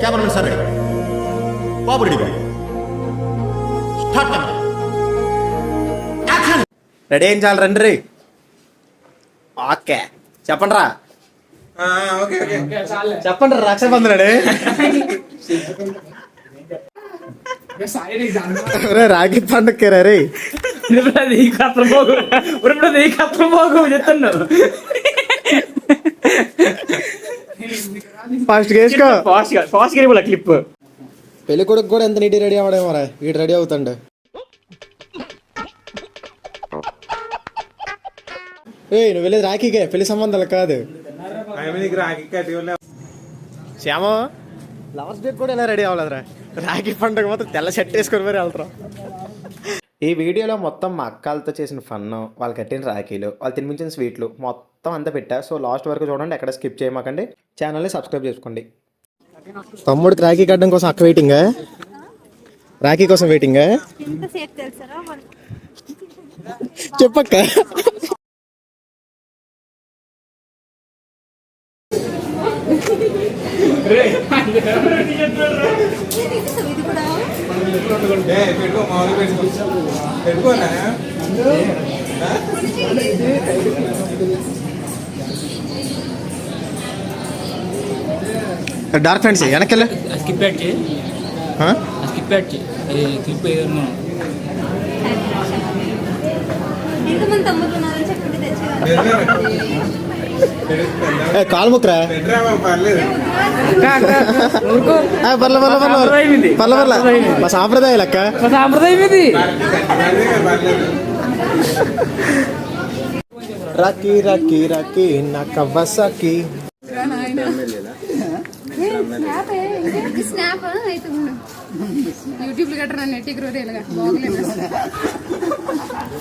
Cameraman sir ready, బాబు ready, start camera, action. Ready ఏం చాలు రండి రే. ఓకే చెప్పండి రా. చెప్పండి రక్షాబంధన్ రెడీ. రాఖీ పండుగ రే. క్లిప్ పెళ్లి కొడుకు కూడా ఎంత నీటి రెడీ అవ్వడేమో రా, వీడు రెడీ అవుతాడు. నువ్వు వెళ్ళేది రాఖీకే, పెళ్లి సంబంధాలు కాదు. శ్యామ లవర్స్ డే కూడా ఇలా రెడీ అవ్వలేదురా, రాఖీ పండుగ మాత్రం తెల్ల షర్ట్ వేసుకొని మరి వెళ్తారా. ఈ వీడియోలో మొత్తం మా అక్కలతో చేసిన ఫన్, వాళ్ళు కట్టిన రాఖీలు, వాళ్ళు తినిపించిన స్వీట్లు మొత్తం అంతా పెట్టా. సో లాస్ట్ వరకు చూడండి, ఎక్కడ స్కిప్ చేయమాకండి. ఛానల్ని సబ్స్క్రైబ్ చేసుకోండి. తమ్ముడికి రాఖీ కట్టడం కోసం అక్క వెయిటింగా, రాఖీ కోసం వెయిటింగా. చెప్పక్క. డార్క్ ఫ్రెండ్స్ వెనకెళ్ళ స్కిప్ యాడ్ చేయి, స్కిప్ యాడ్ చేయి. క్లిప్ ఏదన్నా కాలు ముక్కరా. మా సాంప్రదాయాలు అక్క, మా సాంప్రదాయం ఇది. రాఖీ రాఖీ రాఖీ నా కవ్వసాకి.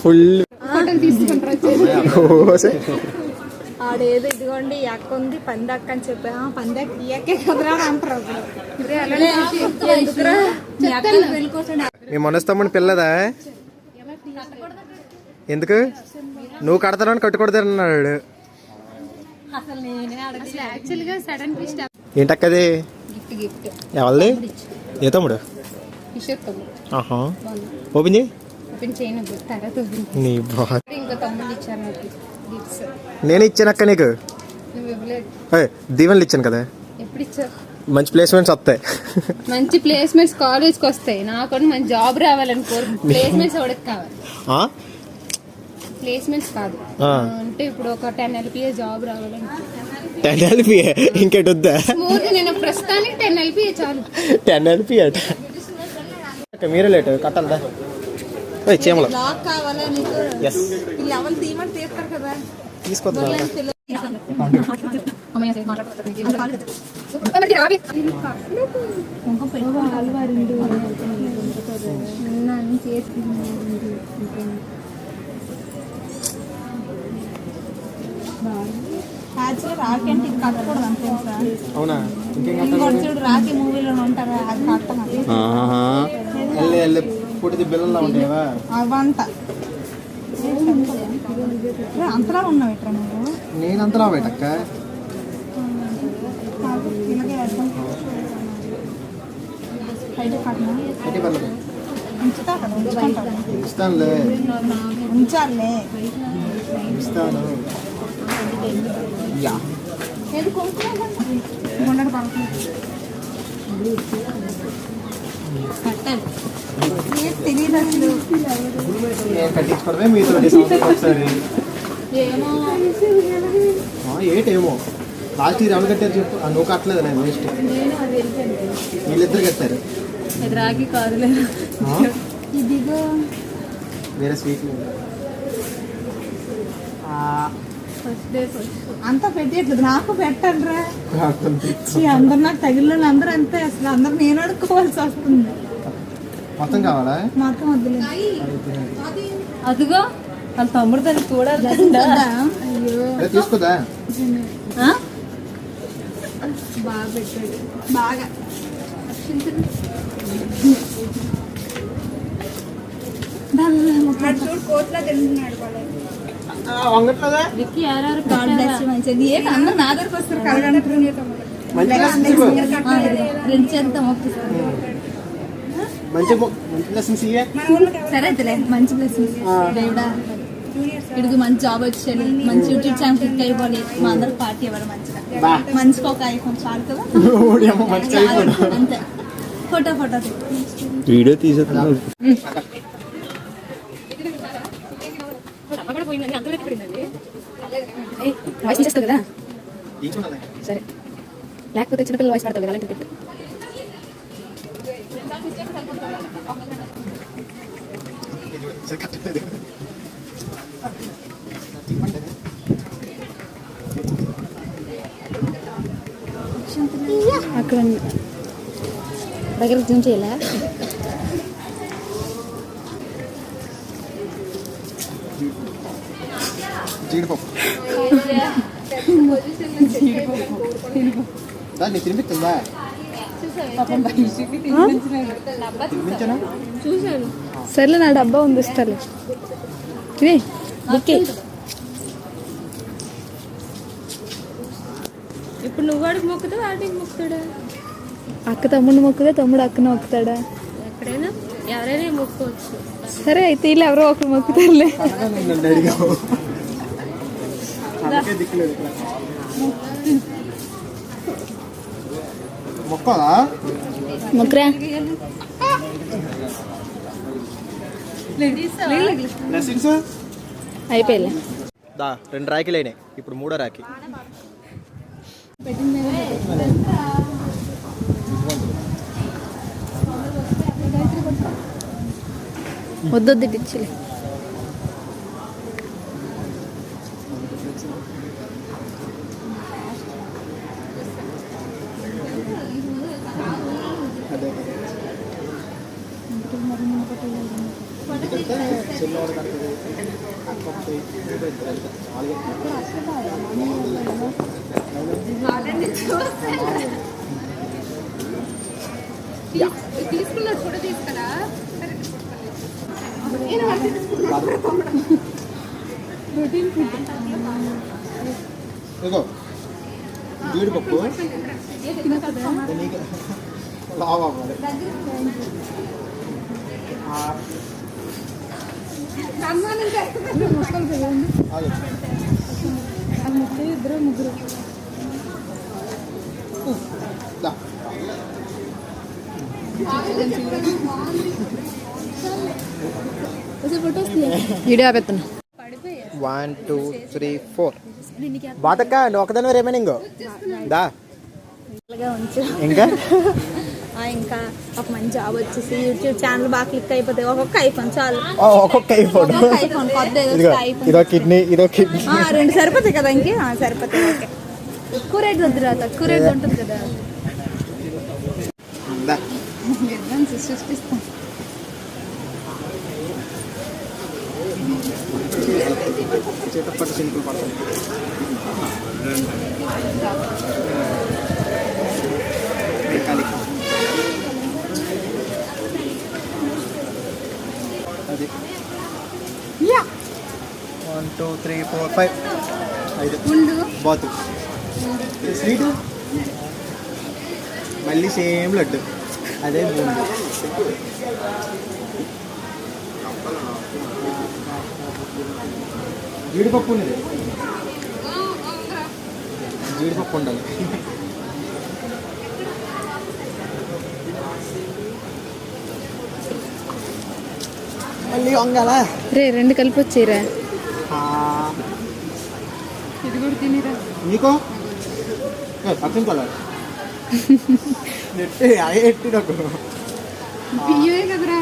ఫుల్ ఆడేదో ఇదిగోండి అక్క ఉంది పంది అక్క అని చెప్పి పంది ఈ అక్కే కదరా అంటారు. మీ మనస్తమ్మని పిల్లదా ఎందుకు నువ్వు కడతానని కట్టుకూడదన్నాడు. ఏంటక్కది ఎవరిది? ఏ తమ్ముడు? ఓపెన్ చేయి. నేను ఇచ్చానక్క నీకు, దీవెనలు ఇచ్చాను కదా. మంచి ప్లేస్మెంట్స్ వస్తాయి. మంచి ప్లేస్మెంట్స్ కాలేజ్కి వస్తాయి. నాకు మంచి జాబ్ రావాలనుకో. ప్లేస్మెంట్స్ ఎవరికి కావాలి? ప్లేస్మెంట్స్ కాదు అంటే ఇప్పుడు ఒక 10 LPA జాబ్ రావాలనుకో. 10 LPA ఇంకేటి వద్దా? నేను ప్రస్తుతానికి 10 LPA చాలు. 10 LPA అట మీరే లేట్ కట్టాలదా? చీమలు తీసుకొద్దా? రాఖీ అంటే ఇది కట్టకూడదు అంతే. అవునా? రాఖీ మూవీలో ఉంటారా అది కట్టమని పుట్టిది బిల్లలా ఉంటాయా అవంట. అంతలా ఉన్నావు ఇట్లా నువ్వు? నేను అంతలా బయటక్క ఇస్తానులే, ఉంచాలే, ఇస్తాను. తెలియదు అసలు. కట్టించుకోవడమే మీతో ఒకసారి. ఏటేమో లాస్ట్ ఇయర్ ఎవరు కట్టారు చెప్పు. నువ్వు కట్టలేదు, నేను వేస్ట్. వీళ్ళిద్దరు కట్టారు. రాఖీ కాదులే, ఇదిగో వేరే స్వీట్ అంతా పెట్టేట్లేదు. నాకు పెట్టండి రా. అందరు నాకు తగిలిన అందరూ అంతే. అసలు అందరు నేను అడుక్కోవాల్సి వస్తుంది. మొత్తం కావాలా? మొత్తం వద్దులే. అదిగో వాళ్ళ తమ్ముడు దాన్ని చూడాలి. అయ్యో తీసుకోదా? బాగా పెట్టాడు, బాగా కోట్లా తింటున్నాడు. విక్కీ అందరు నా దగ్గరకు వస్తారు కలగంటారు. రెండు చేద్దాం మొక్కిస్తాను. మంచి లెసన్స్ ఇవే. సరే అయితేలే, మంచి బ్లెస్సింగ్స్ దేవుడా. ఇడికి మంచి జాబ్ వచ్చేది, మంచి యూట్యూబ్ ఛానల్ క్లిక్ అయిపోయి మా అందరు పార్టీ ఇవ్వడం మంచిగా. మంచిగా ఒక ఐఫోన్ చాలు కదా, అంతే. Photo video తీసేస్తున్నావు. వాయిస్ చేస్తావు కదా, సరే. లేకపోతే చిన్నపిల్లలు వాయిస్ పడతావు కదా, అలాంటి పెట్టు. అక్కడ దగ్గర జూమ్ చేయాలా? జీడిపప్పు తినిపిస్తుందా? చూసాను. సర్లే, నా డబ్బా ఉంది, ఇస్తాలే. ఇది బుక్కే. ఇప్పుడు నువ్వు వాడికి మొక్కుతావు, వాడికి మొక్కుతాడా? అక్క తమ్ముడిని మొక్కుదా, తమ్ముడు అక్కను మొక్కుతాడా? ఎక్కడైనా ఎవరైనా మొక్కుకోవచ్చు. సరే అయితే వీళ్ళు ఎవరో ఒకరు మొక్కుతారులే. మొక్కదా మొక్కరా. అయిపోయలే. దా 2 రాఖీలు అయినాయి, ఇప్పుడు 3వ రాఖీ. వద్దొద్దు ఇచ్చిలే. తీసుకున్నారు కూడా తీసుకురా. ఇదిగో జీడిపప్పు లావా ఇద్దరు ముగ్గురు వీడియో ఆపెత్తున్నా. 1 2 3 4 బాతక్క నువ్వు ఒకదాని రిమైనింగ్ దా ఇంకా ఇంకా ఒక మంచి జాబ్ వచ్చేసి యూట్యూబ్ ఛానల్ బాగా క్లిక్ అయిపోతాయి. ఒక్కొక్క ఐఫోన్ చాలు. ఒక్కొక్క ఐఫోన్ కొత్త ఇదో కిడ్నీ 2 సరిపోతాయి కదా, ఇంకే సరిపోతాయి. ఓకే, ఎక్కువ రేట్ వద్దురా, తక్కువ రేట్ ఉంటుంది కదా. సృష్టిస్తాం. చేతపట్టు సింపుల్ పడుతుంది. అది 1 2 3 4 5 5 బాతు స్వీటు మళ్ళీ సేమ్ లడ్డు అదే బూంది. జీడిపప్పు ఉన్నది, జీడిపప్పు ఉండాలి. మళ్ళీ వంగాలా రే, 2 కలిపి వచ్చేరా. ఇది కూడా తినిరా. నీకో పక్కన కలర్ నెట్టి అదే ఎట్టి నాకు బియ్యమే కదరా,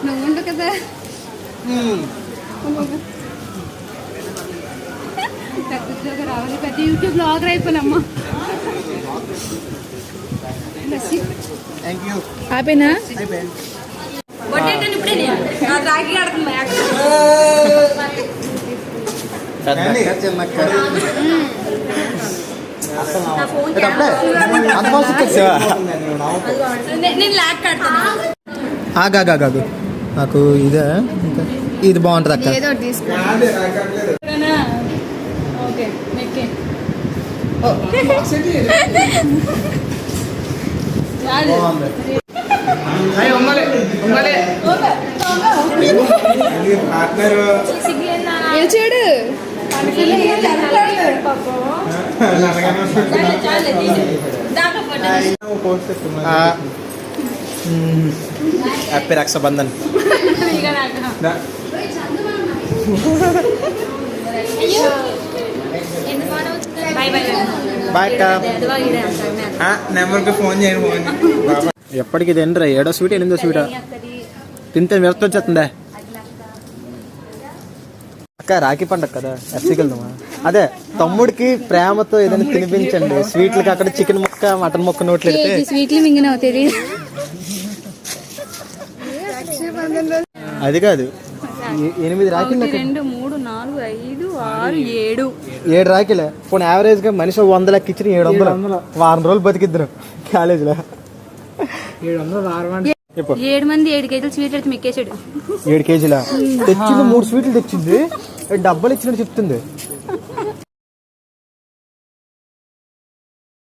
నువ్వు ఉండు కదా. పెద్ద రావాలి, పెద్ద యూట్యూబ్ బ్లాగర్ అయిపోయినమ్మా. Thank you. ఆపేనా? అయిపోయింది. ఆగాగాగు నాకు ఇదే ఇది బాగుంటుంది అక్క. ఏదో తీసుకో. ఓకే, చూడు హ్యాపీ రక్షాబంధన్. బాయ్ అక్క. నెంబర్కి ఫోన్ చేయండి ఫోన్. ఎప్పటికి తినరా? 7వ స్వీట్ 8వ స్వీటా తింటే వ్యర్థం వచ్చేస్తుందా అక్క? రాఖీ పండగ కదా, ఎఫ్సీకి వెళ్దామా? అదే తమ్ముడికి ప్రేమతో ఏదైనా తినిపించండి. స్వీట్లకి అక్కడ చికెన్ ముక్క మటన్ ముక్క నోట్లు పెడితే స్వీట్లు మింగినావు తెలియదు. అది కాదు, 8 రాఖీలు 2 3 4 5 6 7 7 రాఖీలే. పోనీ యావరేజ్ గా మనిషి 100 లెక్క ఇచ్చిన 700 వారం రోజులు బతికిద్దరు కాలేజీలో. 7 మంది 7 కేజీలు స్వీట్ అయితే మెక్కేసాడు. 7 కేజీల తెచ్చింది. 3 స్వీట్లు తెచ్చింది. డబ్బాలు ఇచ్చినట్టు చెప్తుంది.